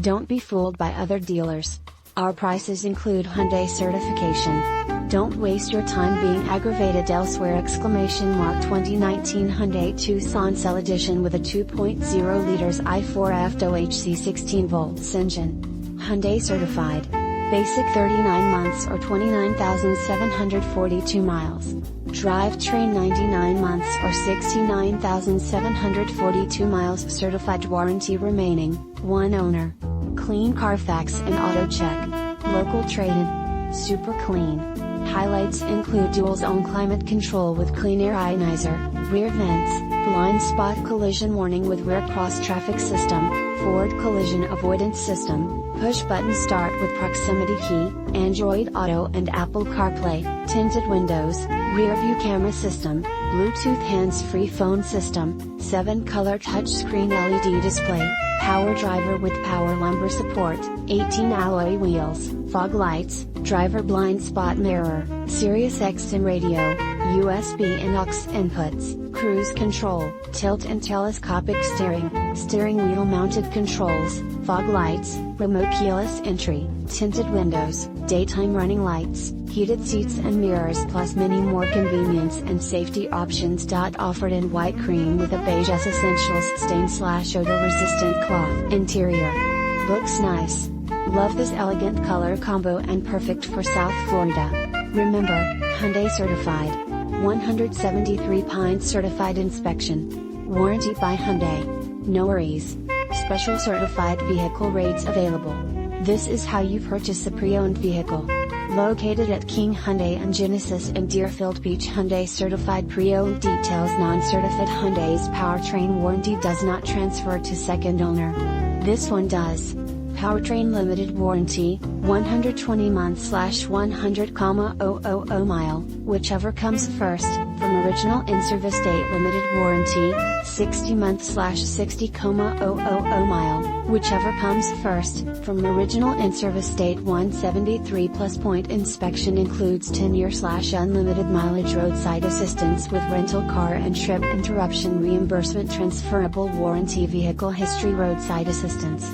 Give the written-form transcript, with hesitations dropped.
Don't be fooled by other dealers. Our prices include Hyundai certification. Don't waste your time being aggravated elsewhere! 2019 Hyundai Tucson Cell Edition with a 2.0 liters I4 F DOHC 16 volts engine. Hyundai certified. Basic 39 months or 29,742 miles. Drivetrain 99 months or 69,742 miles. Certified warranty remaining, 1 owner. Clean CARFAX and AUTOCHECK. Local traded. Super clean. Highlights include dual zone climate control with CLEANAIR IONIZER, rear vents, blind spot collision warning with rear cross traffic system, forward collision avoidance system, push button start with proximity key, Android Auto and Apple CarPlay, tinted windows, rear view camera system, Bluetooth hands-free phone system, 7-color touchscreen LED display, power driver with power lumbar support, 18 alloy wheels, fog lights, driver blind spot mirror, SIRIUS XM Radio, USB and AUX inputs, cruise control, tilt and telescopic steering, steering wheel mounted controls, fog lights, remote keyless entry, tinted windows, daytime running lights, heated seats and mirrors, plus many more convenience and safety options. Offered in white cream with a Beige Yes Essentials Stain / Odor Resistant Cloth Interior. Looks nice. Love this elegant color combo and perfect for South Florida. Remember, Hyundai certified. 173 points certified inspection. Warranty by Hyundai. No worries. Special certified vehicle rates available. This is how you purchase a pre-owned vehicle. Located at King Hyundai and Genesis in Deerfield Beach. Hyundai certified pre-owned details. Non-certified. Hyundai's powertrain warranty does not transfer to second owner. This one does. Powertrain Limited Warranty, 120 months / 100,000 mile, whichever comes first, from original in-service date. Limited Warranty, 60 months / 60,000 mile, whichever comes first, from original in-service date. 173 plus point inspection includes 10-year / unlimited mileage. Roadside assistance with rental car and trip interruption reimbursement. Transferable warranty. Vehicle history. Roadside assistance.